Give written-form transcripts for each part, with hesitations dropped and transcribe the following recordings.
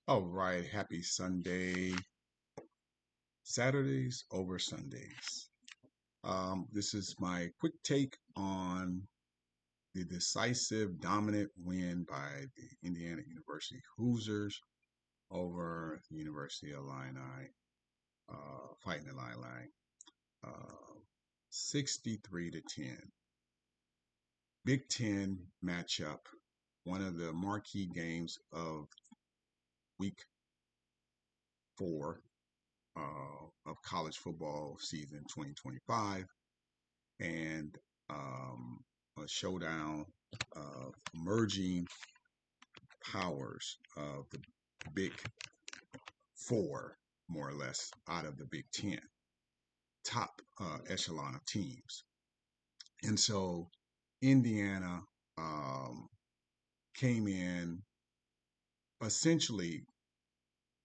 All right, happy Sunday. Saturdays over Sundays. This is my quick take on the decisive, dominant win by the Indiana University Hoosiers over the University of Illini, Fighting Illini, 63 to 10. Big Ten matchup, one of the marquee games of week 4 of college football season 2025, and a showdown of merging powers of the Big Four, more or less, out of the Big Ten, top echelon of teams. And so Indiana um, came in, essentially,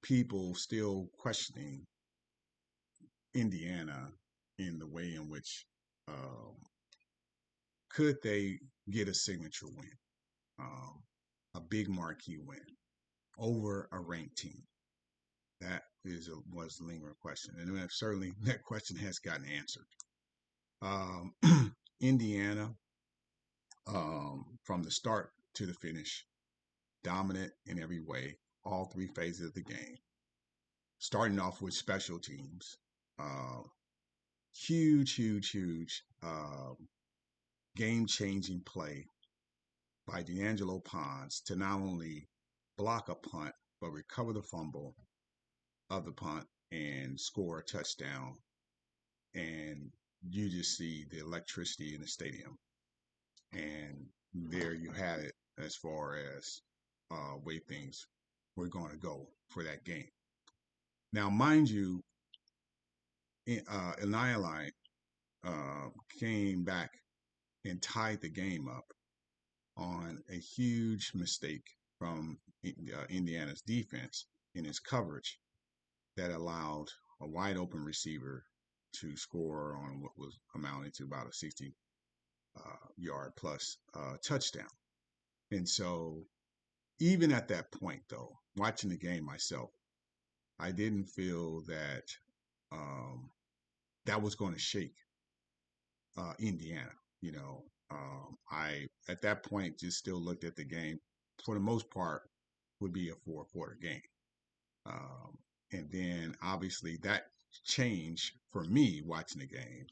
people still questioning Indiana in the way in which um, could they get a signature win, um, a big marquee win over a ranked team. That was a lingering question, and certainly that question has gotten answered. Indiana, from the start to the finish, dominant in every way, all three phases of the game. Starting off with special teams, uh, huge game-changing play by D'Angelo Ponds to not only block a punt but recover the fumble of the punt and score a touchdown. And you just see the electricity in the stadium. And there you had it as far as way things were going to go for that game. Now, mind you, Illini came back and tied the game up on a huge mistake from Indiana's defense in its coverage that allowed a wide open receiver to score on what was amounting to about a 60 yard plus touchdown. And so, even at that point, though, watching the game myself, I didn't feel that um, that was going to shake Indiana. You know, I at that point just still looked at the game. For the most part, would be a four-quarter game. And then obviously that changed for me watching the game.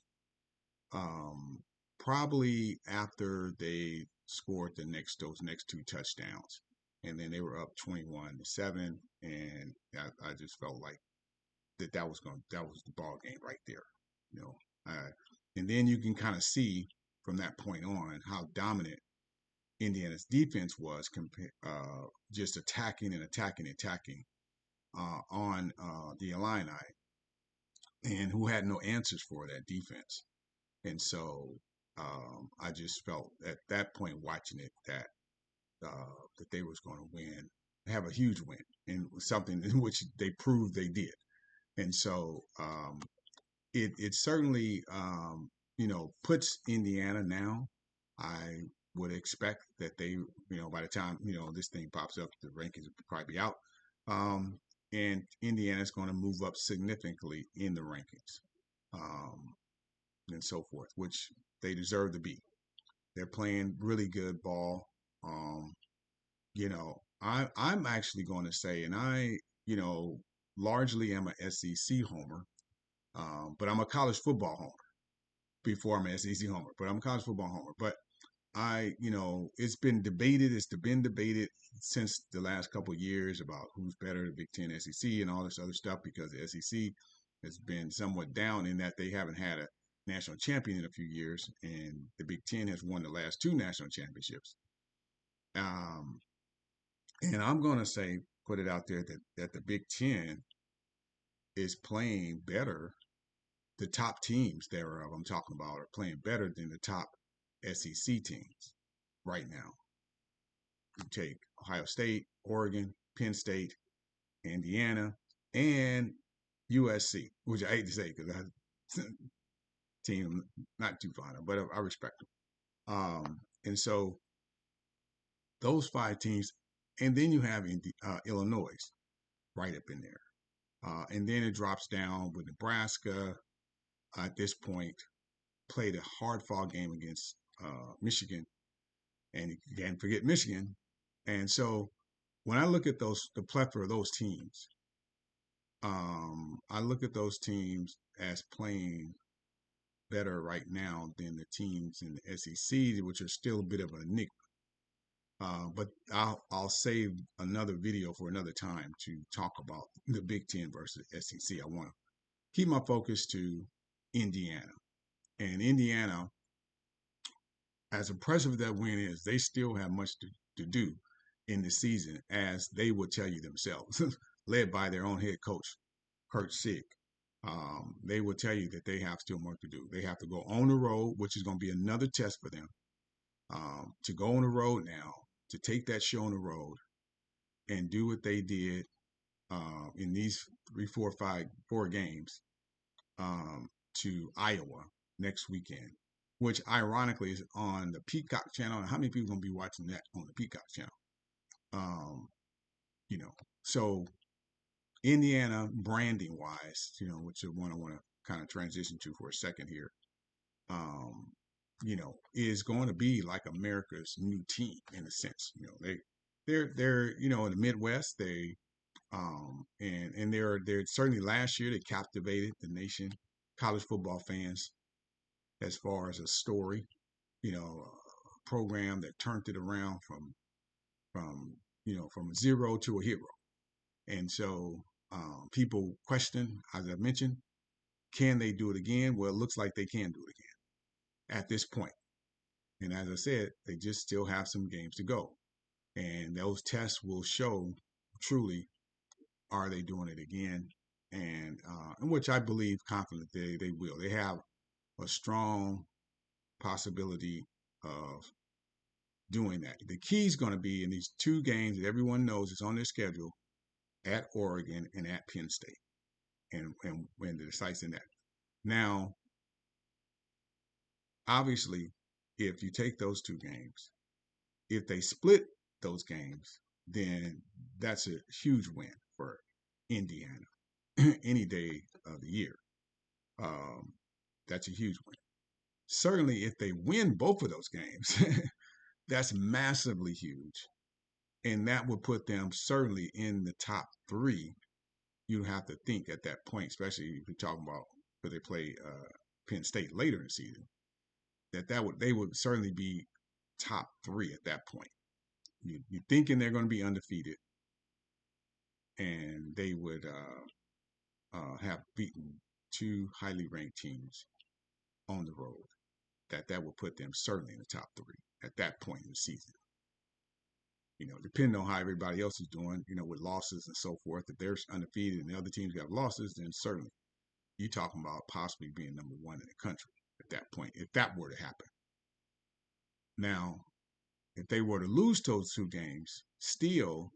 Um, Probably after they scored those next two touchdowns, and then they were up 21-7, and I just felt like that was the ball game right there, you know. Uh, and then you can kind of see from that point on how dominant Indiana's defense was, just attacking and attacking and attacking on the Illini, and who had no answers for that defense. And so I just felt at that point watching it that they was going to win, have a huge win, and something in which they proved they did. And so it certainly puts Indiana now. I would expect that they by the time this thing pops up, the rankings will probably be out. Um, and Indiana is going to move up significantly in the rankings, um, and so forth, which they deserve to be. They're playing really good ball. Um, I'm actually going to say, and I largely am a SEC homer, but I'm a college football homer before I'm an SEC homer. But I'm a college football homer. But it's been debated. It's been debated since the last couple of years about who's better, the Big Ten, SEC, and all this other stuff, because the SEC has been somewhat down in that they haven't had a national champion in a few years, and the Big Ten has won the last two national championships. Um, and I'm going to say, put it out there that the Big Ten is playing better. The top teams thereof I'm talking about are playing better than the top SEC teams right now. You take Ohio State, Oregon, Penn State, Indiana, and USC, which I hate to say because I team not too fond of, but I respect them. And so those five teams, and then you have Illinois. right up in there. And then it drops down with Nebraska at this point, played a hard fought game against Michigan, and you can't forget Michigan. And so when I look at the plethora of those teams, I look at those teams as playing better right now than the teams in the SEC, which are still a bit of a enigma. But I'll save another video for another time to talk about the Big Ten versus SEC. I want to keep my focus to Indiana. And Indiana, as impressive that win is, they still have much to do in the season, as they will tell you themselves, led by their own head coach, Kurt Sieg. They will tell you that they have still more to do. They have to go on the road, which is going to be another test for them. To go on the road now, to take that show on the road and do what they did in these 4 games to Iowa next weekend, which ironically is on the Peacock channel. And how many people are going to be watching that on the Peacock channel? You know, so Indiana branding wise, which is one I want to kind of transition to for a second here, is going to be like America's new team in a sense. They're in the Midwest. And they're certainly last year they captivated the nation, college football fans, as far as a story, a program that turned it around from zero to a hero. And so people question, as I mentioned, can they do it again? Well, it looks like they can do it again at this point. And as I said, they just still have some games to go. And those tests will show truly, are they doing it again? And which I believe confidently they will. They have a strong possibility of doing that. The key is going to be in these 2 games that everyone knows is on their schedule, at Oregon and at Penn State, and when the sites in that. Now, obviously, if you take those 2 games, if they split those games, then that's a huge win for Indiana any day of the year. That's a huge win. Certainly, if they win both of those games, that's massively huge. And that would put them certainly in the top 3. You have to think at that point, especially if you're talking about where they play Penn State later in the season, they would certainly be top 3 at that point. You're thinking they're going to be undefeated, and they would have beaten 2 highly ranked teams on the road. That would put them certainly in the top 3 at that point in the season. Depending on how everybody else is doing, with losses and so forth, if they're undefeated and the other teams have losses, then certainly you're talking about possibly being number 1 in the country at that point, if that were to happen. Now, if they were to lose those 2 games, still,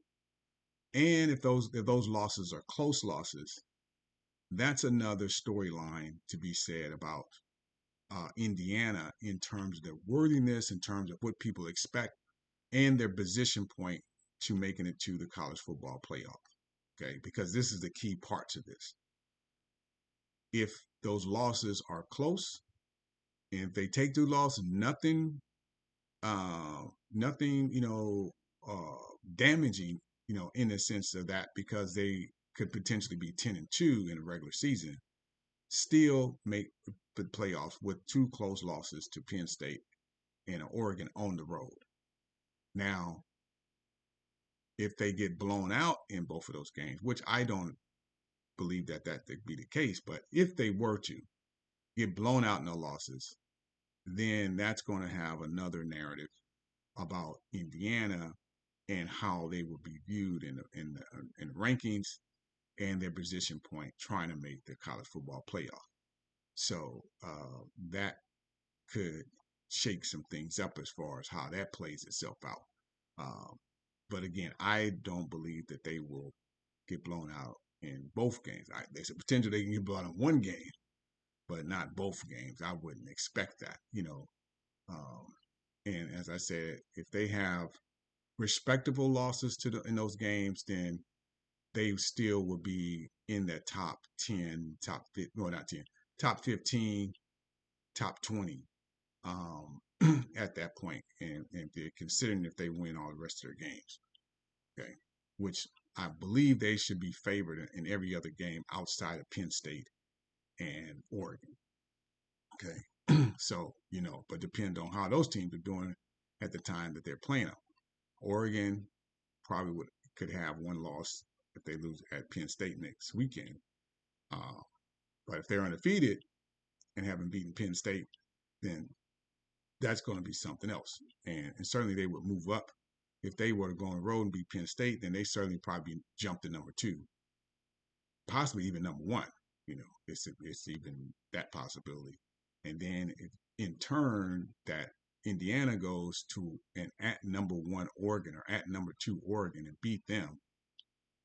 and if those losses are close losses, that's another storyline to be said about Indiana in terms of their worthiness, in terms of what people expect, and their position point to making it to the college football playoff. Okay, because this is the key parts of this. If those losses are close, and if they take 2 losses, nothing, damaging, in the sense of that, because they could potentially be 10-2 in a regular season, still make the playoffs with 2 close losses to Penn State and Oregon on the road. Now, if they get blown out in both of those games, which I don't believe that would be the case, but if they were to get blown out in the losses, then that's going to have another narrative about Indiana and how they will be viewed in the rankings and their position point trying to make the college football playoff. So that could shake some things up as far as how that plays itself out. But again, I don't believe that they will get blown out in both games. There's a potential they can get blown out in 1 game, but not both games. I wouldn't expect that, and as I said, if they have respectable losses in those games, then they still would be in that top 10, top 15, well, not 10, top 15, top 20 um, at that point, and they're considering if they win all the rest of their games. Okay, which I believe they should be favored in every other game outside of Penn State and Oregon. Okay, so but depend on how those teams are doing at the time that they're playing them. Oregon probably could have one loss if they lose at Penn State next weekend. Uh, but if they're undefeated and haven't beaten Penn State, then that's going to be something else. And certainly they would move up. If they were to go on the road and beat Penn State, then they certainly probably jump to number 2, possibly even number 1. It's even that possibility. And then if in turn that Indiana goes to an at number 1 Oregon or at number 2 Oregon and beat them,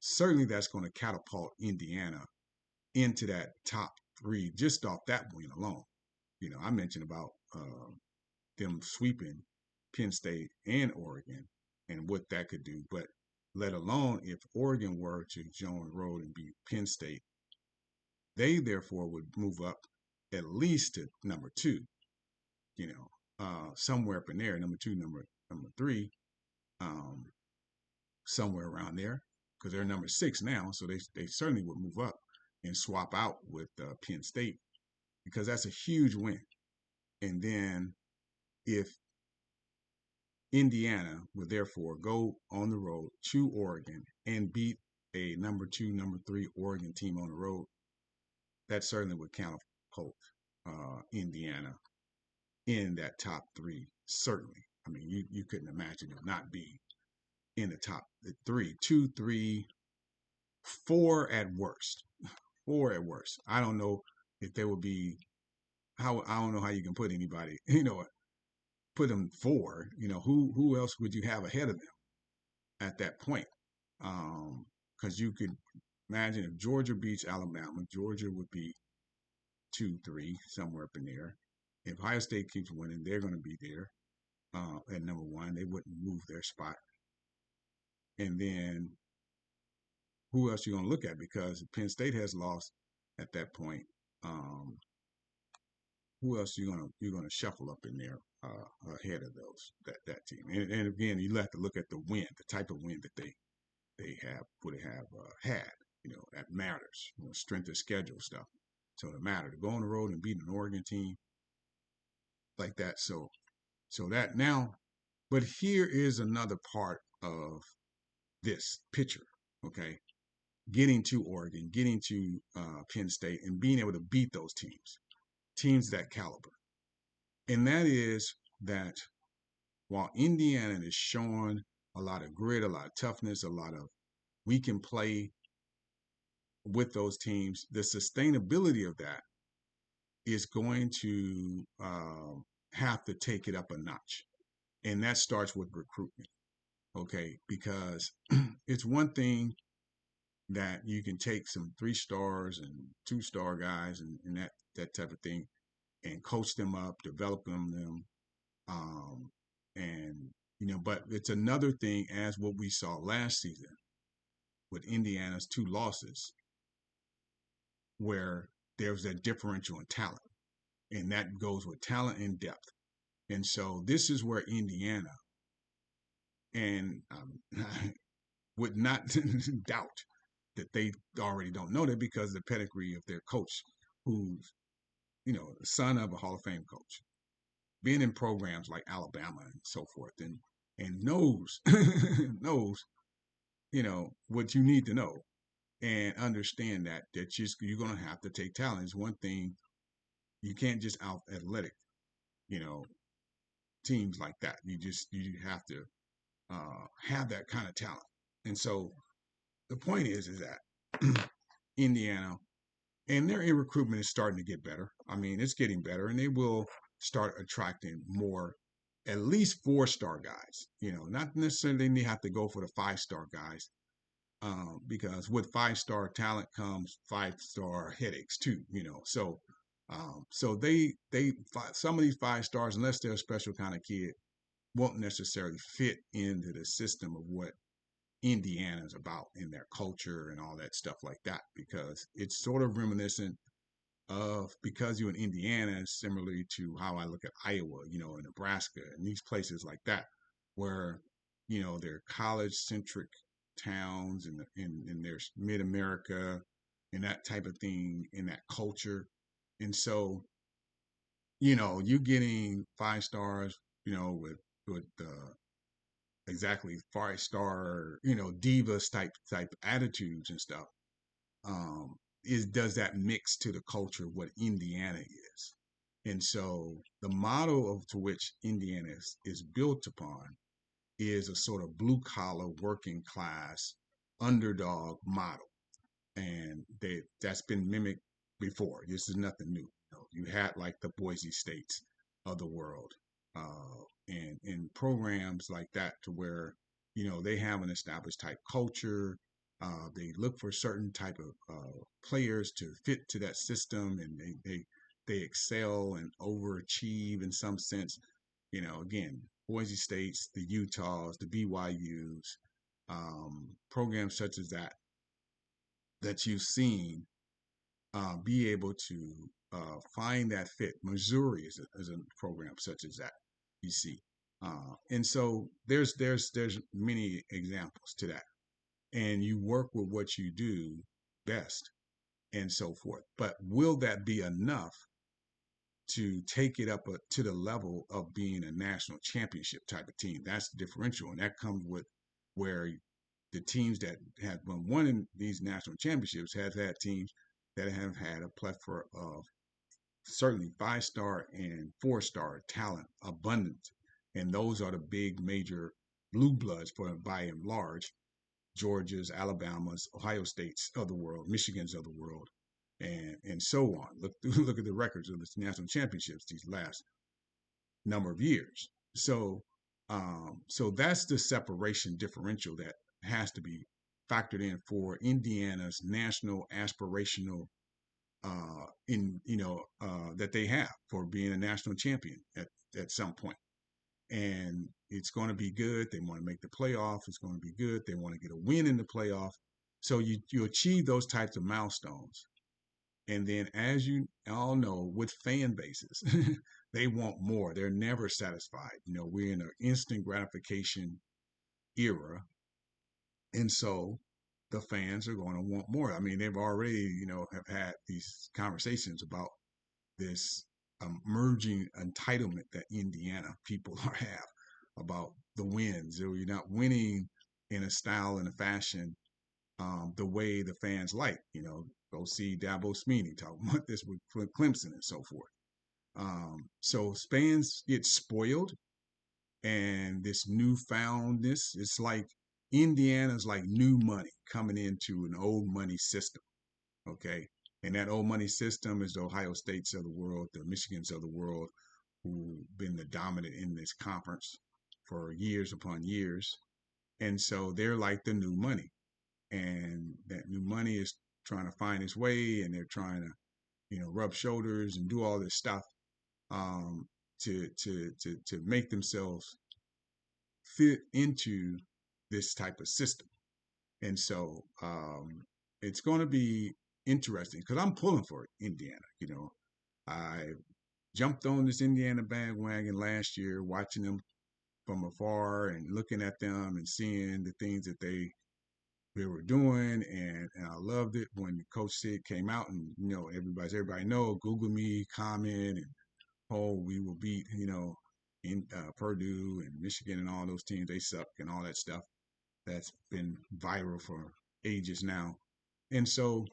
certainly that's going to catapult Indiana into that top 3 just off that win alone. I mentioned about them sweeping Penn State and Oregon and what that could do, but let alone if Oregon were to join the road and beat Penn State, they therefore would move up at least to number 2, somewhere up in there, number 2, number 3, somewhere around there, because they're number 6 now, so they certainly would move up and swap out with Penn State, because that's a huge win. And then if Indiana would therefore go on the road to Oregon and beat a number 2, number 3 Oregon team on the road, that certainly would catapult Indiana in that top 3. Certainly, I mean, you couldn't imagine it not being in the top 3, 2, 3, 4 at worst. 4 at worst. I don't know if there would be I don't know how you can put anybody, put them 4. Who else would you have ahead of them at that point? Because you could imagine if Georgia beats Alabama, Georgia would be 2, 3, somewhere up in there. If Ohio State keeps winning, they're going to be there at number 1. They wouldn't move their spot. And then who else are you going to look at? Because Penn State has lost at that point. Who else you're gonna shuffle up in there ahead of that team? And again, you have to look at the win, the type of win that they would have had. That matters. Strength of schedule stuff. So it matters to go on the road and beat an Oregon team like that. So that now, but here is another part of this picture. Okay, getting to Oregon, getting to Penn State, and being able to beat those teams that caliber. And that is that while Indiana is showing a lot of grit, a lot of toughness, a lot of we can play with those teams, the sustainability of that is going to have to take it up a notch. And that starts with recruitment, okay? Because it's one thing that you can take some 3 stars and 2-star guys and that type of thing and coach them up, develop them, and but it's another thing as what we saw last season with Indiana's 2 losses, where there's that differential in talent, and that goes with talent and depth. And so this is where Indiana, and would not doubt that they already don't know that because of the pedigree of their coach, who's the son of a Hall of Fame coach, been in programs like Alabama and so forth, and knows knows what you need to know and understand that you're going to have to take talent. It's one thing, you can't just out athletic teams like that. You have to have that kind of talent. And so the point is that Indiana and their recruitment is starting to get better. I mean, it's getting better, and they will start attracting more, at least 4-star guys. Not necessarily they have to go for the 5-star guys, because with 5-star talent comes 5-star headaches too. So they some of these 5 stars, unless they're a special kind of kid, won't necessarily fit into the system of what Indiana's about in their culture and all that stuff like that, because it's sort of reminiscent of, because you're in Indiana, similarly to how I look at Iowa, and Nebraska and these places like that, where, they're college centric towns, and there's mid America and that type of thing in that culture. And so, you're getting 5 stars, with exactly 5 star, divas type attitudes and stuff. Is does that mix to the culture of what Indiana is? And so the model of to which Indiana is built upon is a sort of blue collar working class underdog model, and that's been mimicked before. This is nothing new. You had like the Boise States of the world, and programs like that, to where they have an established type culture. They look for certain type of players to fit to that system, and they excel and overachieve in some sense. Again, Boise States, the Utahs, the BYU's, programs such as that you've seen be able to find that fit. Missouri is a program such as that you see, and so there's many examples to that, and you work with what you do best and so forth. But will that be enough to take it up to the level of being a national championship type of team? That's the differential, and that comes with where the teams that have been winning these national championships have had teams that have had a plethora of certainly 5 star and 4 star talent abundant, and those are the big major blue bloods for by and large. Georgia's, Alabama's, Ohio State's of the world, Michigan's of the world, and so on. Look at the records of the national championships these last number of years. So that's the separation differential that has to be factored in for Indiana's national aspirational that they have for being a national champion at some point. And it's going to be good. They want to make the playoff. It's going to be good. They want to get a win in the playoff. So you achieve those types of milestones. And then, as you all know, with fan bases, they want more. They're never satisfied. We're in an instant gratification era. And so the fans are going to want more. I mean, they've already, have had these conversations about this emerging entitlement that Indiana people have about the wins. So you're not winning in a style and a fashion the way the fans like. Go see Dabo Swinney talk about this with Clemson and so forth. So fans get spoiled, and this newfoundness, it's like Indiana's like new money coming into an old money system. Okay. And that old money system is the Ohio States of the world, the Michigans of the world, who've been the dominant in this conference for years upon years. And so they're like the new money. And that new money is trying to find its way, and they're trying to, rub shoulders and do all this stuff to make themselves fit into this type of system. And so it's going to be interesting because I'm pulling for Indiana. I jumped on this Indiana bandwagon last year, watching them from afar and looking at them and seeing the things that they were doing, and I loved it when Coach Sid came out, and everybody know, Google me, comment, and we will beat in Purdue and Michigan and all those teams, they suck and all that stuff that's been viral for ages now. And so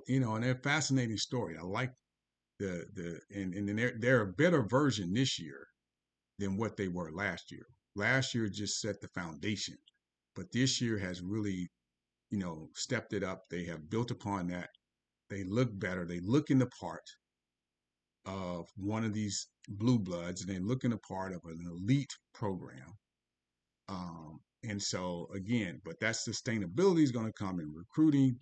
and they're a fascinating story. I like and they're a better version this year than what they were last year. Last year just set the foundation, but this year has really, stepped it up. They have built upon that. They look better. They look in the part of one of these blue bloods, and they look in the part of an elite program. And so again, but that sustainability is going to come in recruiting.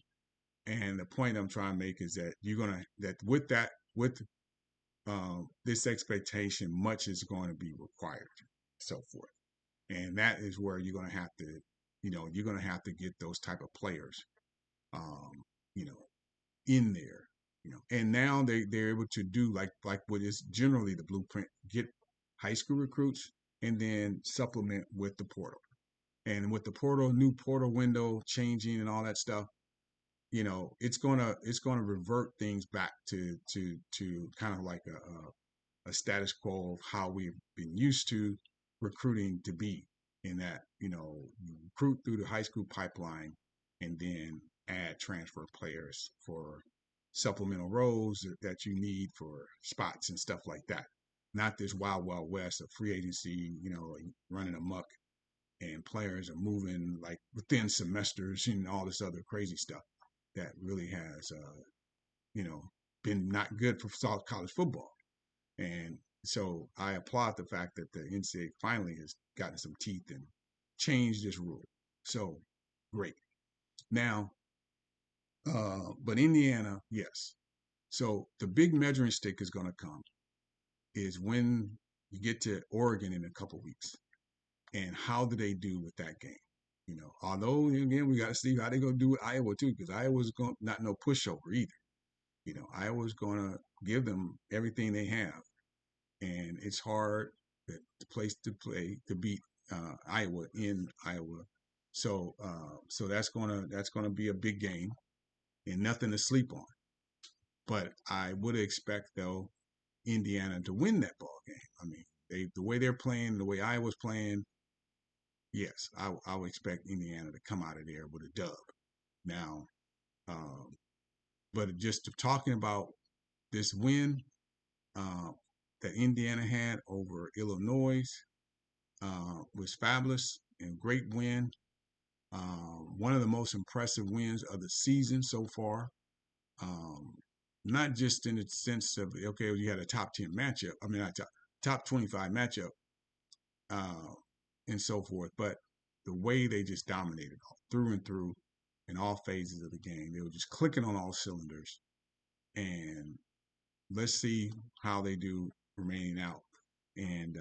And the point I'm trying to make is that with this expectation, much is going to be required, so forth. And that is where you're going to have to you're going to have to get those type of players, um, you know, in there, and now they're able to do like what is generally the blueprint: get high school recruits and then supplement with the portal. And with the new portal window changing and all that stuff, it's gonna revert things back to kind of like a status quo of how we've been used to recruiting to be, in that you recruit through the high school pipeline and then add transfer players for supplemental roles that you need for spots and stuff like that. Not this wild west of free agency, running amok, and players are moving like within semesters and all this other crazy stuff that really has you know been not good for college football. And so I applaud the fact that the NCAA finally has gotten some teeth and changed this rule. So great. Now, but Indiana, yes. So the big measuring stick is going to come is when you get to Oregon in a couple weeks, and how do they do with that game? Although again we got to see how they going to do with Iowa too, because Iowa's going not no pushover either. Iowa's going to give them everything they have, and it's hard the place to play to beat Iowa in Iowa. So that's gonna be a big game and nothing to sleep on. But I would expect though Indiana to win that ball game. I mean, the way they're playing, the way Iowa's playing, yes, I would expect Indiana to come out of there with a dub. Now, um, but just talking about this win uh, that Indiana had over Illinois was fabulous and great win. One of the most impressive wins of the season so far. Um, Not just in the sense of okay, you had a top 10 matchup. I mean, a top 25 matchup, uh, and so forth. But the way they just dominated through and through in all phases of the game, they were just clicking on all cylinders. And let's see how they do remaining out, and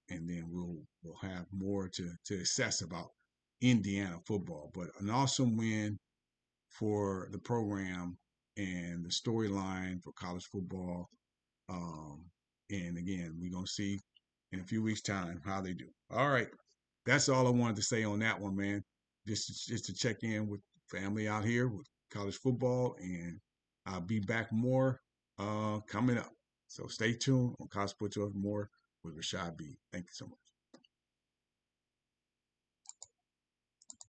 then we'll have more to assess about Indiana football. But an awesome win for the program and the storyline for college football. Um, and again, we're gonna see in a few weeks' time how they do. All right, that's all I wanted to say on that one, man. Just to check in with family out here with college football, and I'll be back more coming up. So stay tuned on College Sports more with Rashad B. Thank you so much.